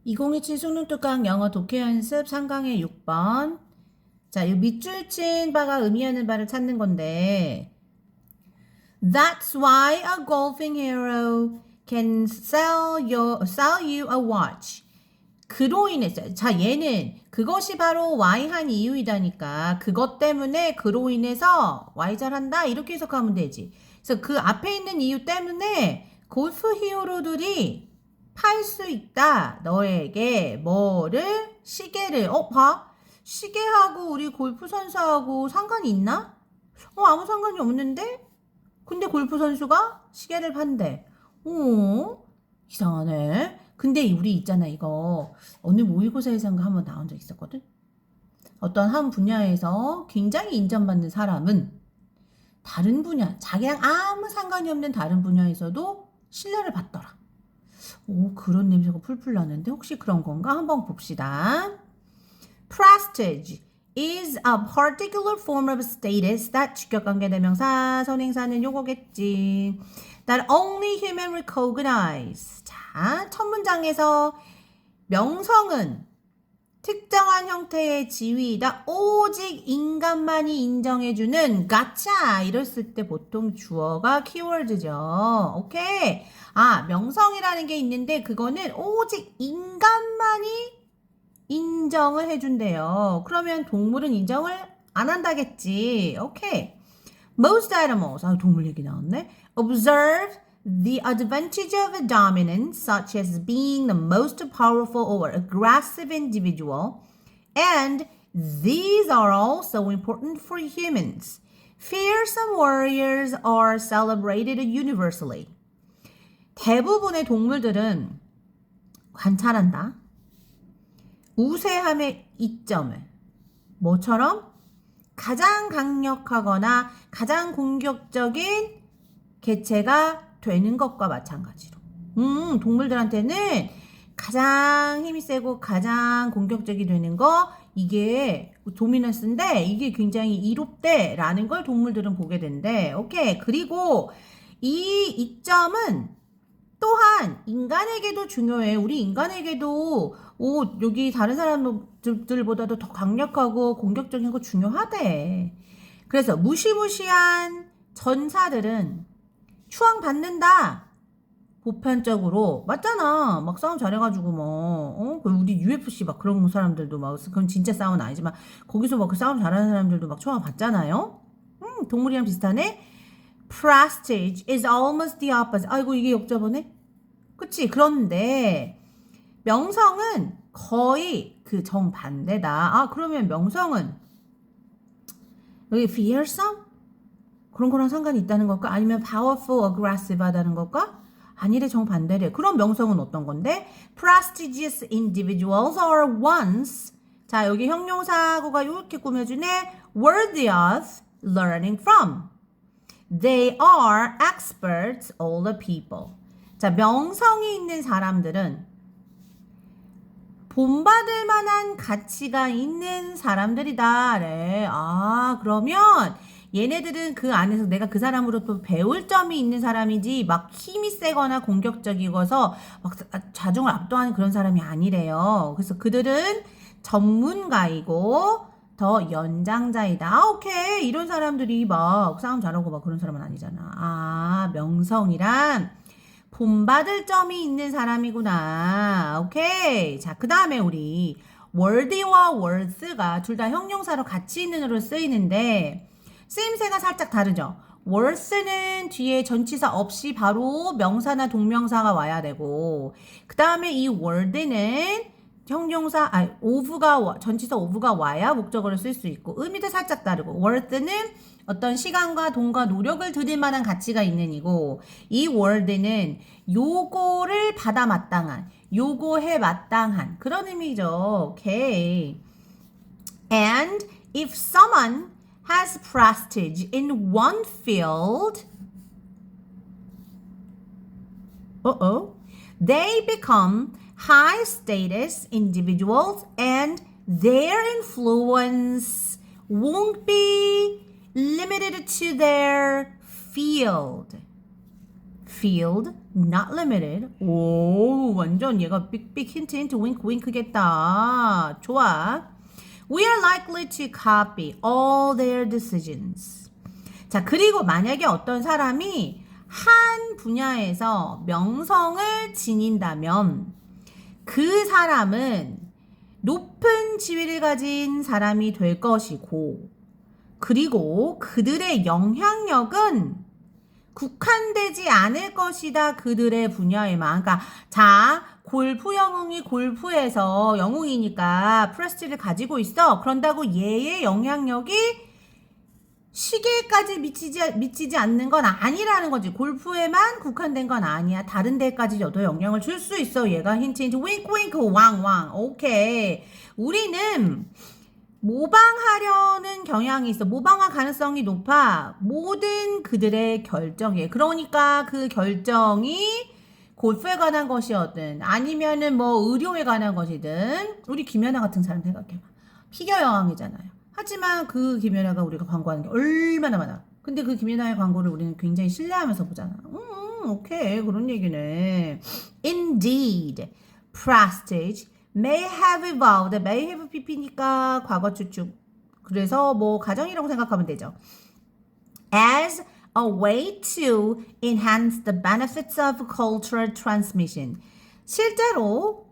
2027 수능 뚜껑 영어 독해 연습 3강의 6번. 자, 이 밑줄 친 바가 의미하는 바를 찾는 건데, That's why a golfing hero can sell you a watch. 그로 인해서, 자, 얘는 그것이 바로 Y 한 이유이다니까. 그것 때문에 그로 인해서 Y 잘한다. 이렇게 해석하면 되지. 그래서 그 앞에 있는 이유 때문에 골프 히어로들이 팔 수 있다. 너에게 뭐를? 시계를. 봐. 시계하고 우리 골프 선수하고 상관이 있나? 아무 상관이 없는데? 근데 골프 선수가 시계를 판대. 이상하네. 근데 우리 있잖아, 이거. 어느 모의고사에서인가 한번 나온 적 있었거든? 어떤 한 분야에서 굉장히 인정받는 사람은 다른 분야, 자기랑 아무 상관이 없는 다른 분야에서도 신뢰를 받더라. 그런 냄새가 풀풀 나는데 혹시 그런 건가? 한번 봅시다. Prestige is a particular form of status that 주격관계 대명사 선행사는 요거겠지. That only human recognize. 자, 첫 문장에서 명성은 특정한 형태의 지위이다. 오직 인간만이 인정해주는 가차 이랬을 때 보통 주어가 키워드죠. 오케이. 명성이라는 게 있는데 그거는 오직 인간만이 인정을 해준대요. 그러면 동물은 인정을 안 한다겠지. 오케이. Most animals, 동물 얘기 나왔네. Observe the advantage of dominance, such as being the most powerful or aggressive individual, and these are also important for humans. Fearsome warriors are celebrated universally. 대부분의 동물들은 관찰한다. 우세함의 이점을 뭐처럼? 가장 강력하거나 가장 공격적인 개체가 되는 것과 마찬가지로. 동물들한테는 가장 힘이 세고 가장 공격적이 되는 거 이게 도미넌스인데 이게 굉장히 이롭대라는 걸 동물들은 보게 된대. 오케이. 그리고 이 이점은 또한 인간에게도 중요해. 우리 인간에게도 여기 다른 사람들보다도 더 강력하고 공격적인 거 중요하대. 그래서 무시무시한 전사들은 추앙받는다. 보편적으로 맞잖아. 막 싸움 잘해가지고 우리 UFC 막 그런 사람들도 막 그건 진짜 싸움은 아니지만 거기서 막 그 싸움 잘하는 사람들도 막 추앙받잖아요. 동물이랑 비슷하네. Prestige is almost the opposite. 아이고 이게 역저번에? 그치? 그런데 명성은 거의 그 정반대다. 그러면 명성은 여기 fearsome? 그런 거랑 상관이 있다는 걸까? 아니면 powerful, aggressive 하다는 걸까? 아니래, 정반대래. 그럼 명성은 어떤 건데? Prestigious individuals are ones. 자, 여기 형용사구가 이렇게 꾸며주네. Worthy of learning from. They are experts, all the people. 자, 명성이 있는 사람들은 본받을 만한 가치가 있는 사람들이다. 래. 그러면 얘네들은 그 안에서 내가 그 사람으로부터 배울 점이 있는 사람이지 막 힘이 세거나 공격적이고서 막 자중을 압도하는 그런 사람이 아니래요. 그래서 그들은 전문가이고 더 연장자이다. 오케이. 이런 사람들이 막 싸움 잘하고 막 그런 사람은 아니잖아. 명성이란 본받을 점이 있는 사람이구나. 오케이. 자, 그 다음에 우리 worthy와 worth가 둘 다 형용사로 같이 있는으로 쓰이는데 쓰임새가 살짝 다르죠. worth는 뒤에 전치사 없이 바로 명사나 동명사가 와야 되고 그 다음에 이 worthy는 형용사, 전치사 of가 와야 목적어를 쓸 수 있고 의미도 살짝 다르고 worth는 어떤 시간과 돈과 노력을 들일 만한 가치가 있는 이고 이 worth는 요거를 받아 마땅한, 요거에 마땅한 그런 의미죠. 오케이. And if someone has prestige in one field, they become high status individuals and their influence won't be limited to their field. field, not limited. 오, 완전 얘가 빅 힌트 윙크겠다. 좋아. We are likely to copy all their decisions. 자, 그리고 만약에 어떤 사람이 한 분야에서 명성을 지닌다면 그 사람은 높은 지위를 가진 사람이 될 것이고, 그리고 그들의 영향력은 국한되지 않을 것이다. 그들의 분야에만. 그러니까 자, 골프 영웅이 골프에서 영웅이니까 프레스티를 가지고 있어. 그런다고 얘의 영향력이 시계까지 미치지 않는 건 아니라는 거지. 골프에만 국한된 건 아니야. 다른 데까지 너도 영향을 줄 수 있어. 얘가 힌트 윙크 왕. 오케이. 우리는 모방하려는 경향이 있어. 모방할 가능성이 높아. 모든 그들의 결정에. 그러니까 그 결정이 골프에 관한 것이었든 아니면은 뭐 의료에 관한 것이든 우리 김연아 같은 사람 생각해봐. 피겨 여왕이잖아요. 하지만 그 김연아가 우리가 광고하는 게 얼마나 많아. 근데 그 김연아의 광고를 우리는 굉장히 신뢰하면서 보잖아. 오케이. 그런 얘기네. Indeed, prestige may have evolved. may have pp니까 과거 추측. 그래서 뭐 가정이라고 생각하면 되죠. As a way to enhance the benefits of cultural transmission. 실제로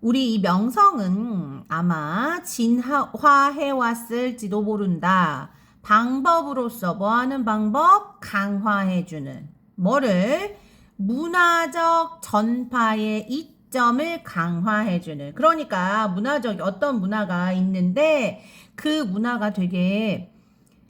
우리 이 명성은 아마 진화해왔을지도 모른다. 방법으로서 뭐하는 방법? 강화해주는. 뭐를? 문화적 전파의 이점을 강화해주는. 그러니까 문화적 어떤 문화가 있는데 그 문화가 되게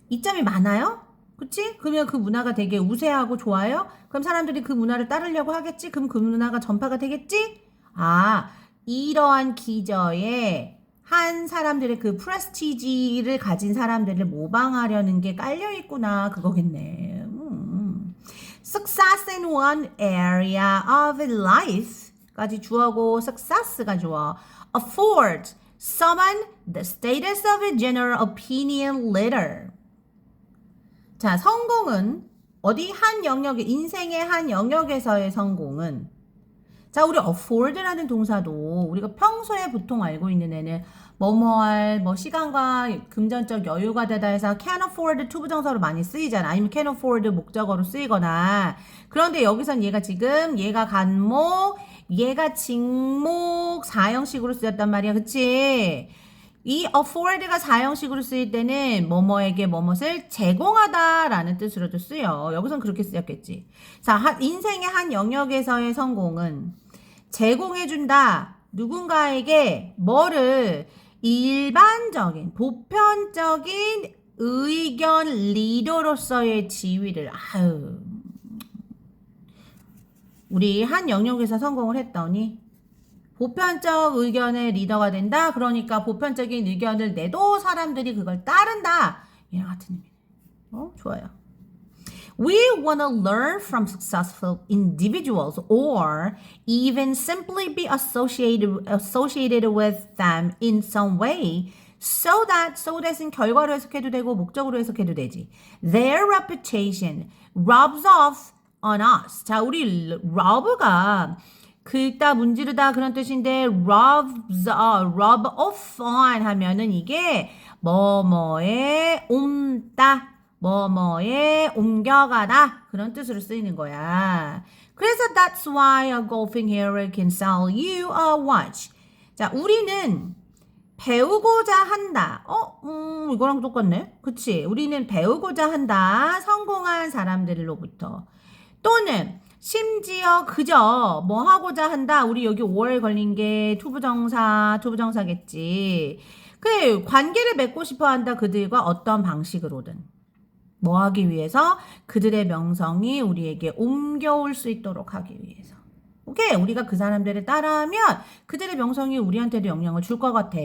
이점이 많아요? 그치? 그러면 그 문화가 되게 우세하고 좋아요? 그럼 사람들이 그 문화를 따르려고 하겠지? 그럼 그 문화가 전파가 되겠지? 아, 이러한 기저에 한 사람들의 그 프레스티지를 가진 사람들을 모방하려는 게 깔려있구나. 그거겠네. Success in one area of life 까지 주어고 success가 주어. Afford someone the status of a general opinion leader. 자, 성공은 어디 한 영역에, 인생의 한 영역에서의 성공은 자, 우리 afford라는 동사도 우리가 평소에 보통 알고 있는 애는 뭐뭐할, 뭐 시간과 금전적 여유가 되다 해서 can afford to 부정사로 많이 쓰이잖아. 아니면 can afford 목적어로 쓰이거나. 그런데 여기선 얘가 지금 얘가 간목, 얘가 직목 사형식으로 쓰였단 말이야. 그치? 이 afford가 사형식으로 쓰일 때는 뭐뭐에게 뭐뭇을 제공하다라는 뜻으로도 쓰여. 여기선 그렇게 쓰였겠지. 자, 인생의 한 영역에서의 성공은 제공해준다. 누군가에게 뭐를 일반적인, 보편적인 의견 리더로서의 지위를 우리 한 영역에서 성공을 했더니 보편적 의견의 리더가 된다. 그러니까 보편적인 의견을 내도 사람들이 그걸 따른다. 이랑 같은 의미네. 좋아요. We want to learn from successful individuals or even simply be associated with them in some way so that은 결과로 해석해도 되고 목적으로 해석해도 되지. Their reputation rubs off on us. 자, 우리 rob가 긁다, 문지르다 그런 뜻인데 rub off on 하면은 이게 뭐뭐에 옮다, 뭐뭐에 옮겨가다 그런 뜻으로 쓰이는 거야. 그래서 that's why a golfing hero can sell you a watch. 자, 우리는 배우고자 한다. 이거랑 똑같네. 그치? 우리는 배우고자 한다. 성공한 사람들로부터. 또는 심지어 그저 뭐 하고자 한다. 우리 여기 5월 걸린 게 투부정사겠지. 그래, 관계를 맺고 싶어 한다. 그들과 어떤 방식으로든. 뭐 하기 위해서? 그들의 명성이 우리에게 옮겨올 수 있도록 하기 위해서. 오케이? 우리가 그 사람들을 따라하면 그들의 명성이 우리한테도 영향을 줄 것 같아.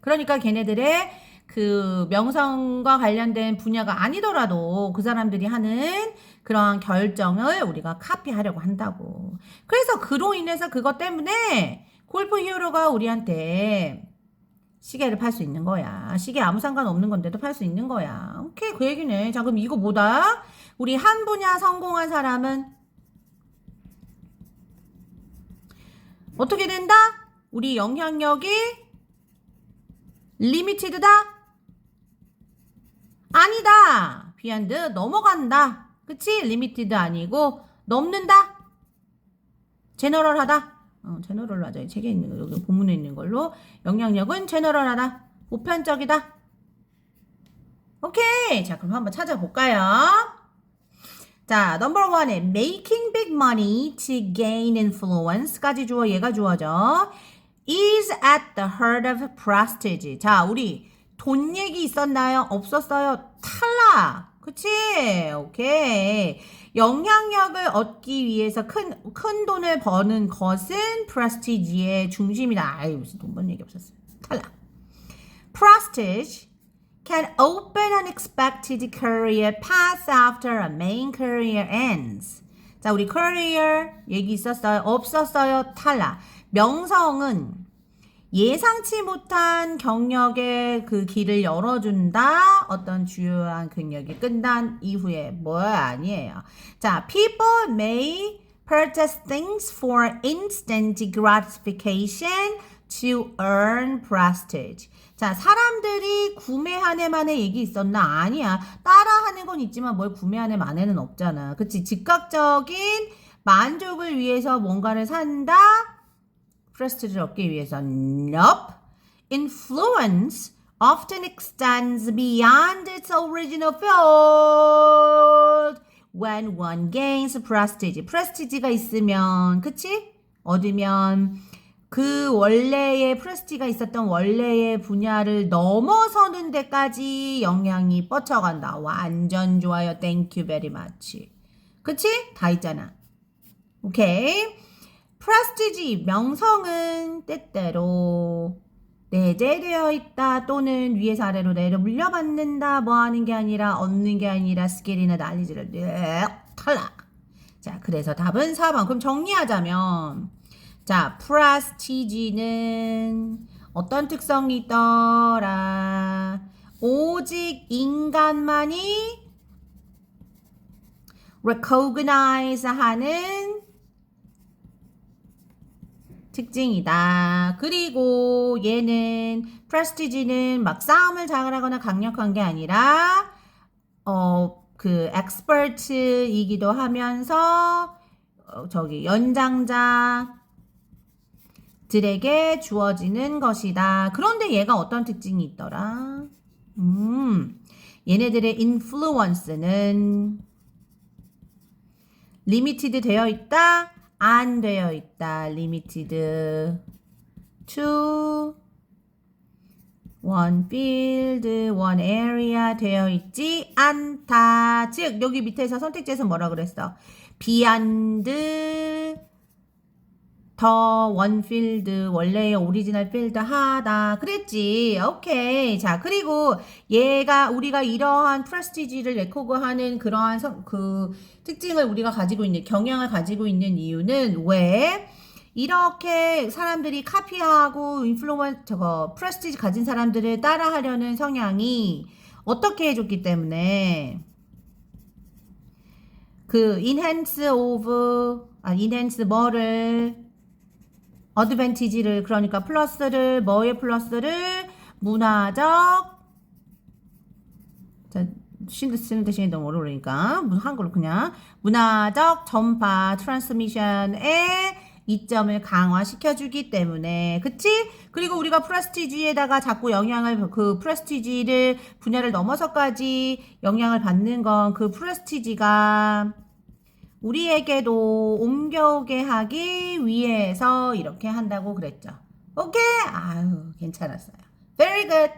그러니까 걔네들의 그 명성과 관련된 분야가 아니더라도 그 사람들이 하는 그러한 결정을 우리가 카피하려고 한다고. 그래서 그로 인해서 그것 때문에 골프 히어로가 우리한테 시계를 팔 수 있는 거야. 시계 아무 상관없는 건데도 팔 수 있는 거야. 오케이, 그 얘기네. 자, 그럼 이거 뭐다? 우리 한 분야 성공한 사람은 어떻게 된다? 우리 영향력이 limited다? 아니다. beyond 넘어간다. 그치? limited 아니고 넘는다. 제너럴하다. 제너럴 하자. 이 책에 있는 거, 여기 본문에 있는 걸로. 영향력은 제너럴하다. 보편적이다. 오케이. 자, 그럼 한번 찾아볼까요? 자, 넘버 1에 making big money to gain influence까지 주어, 얘가 주어져. is at the heart of prestige. 자, 우리 돈 얘기 있었나요? 없었어요? 탈락. 그치? 오케이. 영향력을 얻기 위해서 큰 돈을 버는 것은 prestige의 중심이다. 아유, 무슨 돈 버는 얘기 없었어요. 탈락. Prestige can open unexpected career paths after a main career ends. 자, 우리 career 얘기 있었어요? 없었어요? 탈락. 명성은 예상치 못한 경력의 그 길을 열어준다. 어떤 주요한 경력이 끝난 이후에 뭐야? 아니에요. 자, people may purchase things for instant gratification to earn prestige. 자, 사람들이 구매하네 만에 얘기 있었나? 아니야. 따라하는 건 있지만 뭘 구매하네 만에는 없잖아. 그치? 즉각적인 만족을 위해서 뭔가를 산다? 프레스티지를 얻기 위해서. Nope. Influence often extends beyond its original field when one gains prestige. 프레스티지가 있으면, 그치? 얻으면 그 원래의 프레스티지가 있었던 원래의 분야를 넘어서는 데까지 영향이 뻗쳐간다. 완전 좋아요. Thank you very much. 그치? 다 있잖아. 오케이. 프레스티지, 명성은 때때로 내재되어 있다 또는 위에서 아래로 내려 물려받는다. 뭐 하는 게 아니라 얻는 게 아니라 스킬이나 난리지를 탈락. 자, 그래서 답은 4번. 그럼 정리하자면 자, 프레스티지는 어떤 특성이 있더라? 오직 인간만이 recognize 하는 특징이다. 그리고 얘는 프레스티지는 막 싸움을 잘하거나 강력한 게 아니라 그 엑스퍼트이기도 하면서 저기 연장자들에게 주어지는 것이다. 그런데 얘가 어떤 특징이 있더라? 얘네들의 인플루언스는 리미티드 되어 있다? 안 되어 있다. limited to one field, one area 되어 있지 않다. 즉 여기 밑에서 선택지에서 뭐라 그랬어? beyond 더 one field 원래의 오리지널 필드 하다 그랬지. 오케이. 자, 그리고 얘가 우리가 이러한 프레스티지를 레코그하는 그러한 그 특징을 우리가 가지고 있는 경향을 가지고 있는 이유는 왜 이렇게 사람들이 카피하고 프레스티지 가진 사람들을 따라하려는 성향이 어떻게 해줬기 때문에 그 enhance 뭐를 어드밴티지를 그러니까 플러스를 뭐의 플러스를 문화적 쓰는 대신에 너무 어려우니까 한글로 그냥 문화적 전파 트랜스미션의 이점을 강화시켜주기 때문에 그치? 그리고 우리가 프레스티지에다가 자꾸 영향을 그 프레스티지를 분야를 넘어서까지 영향을 받는 건 그 프레스티지가 우리에게도 옮겨오게 하기 위해서 이렇게 한다고 그랬죠. 오케이? 아유, 괜찮았어요. Very good.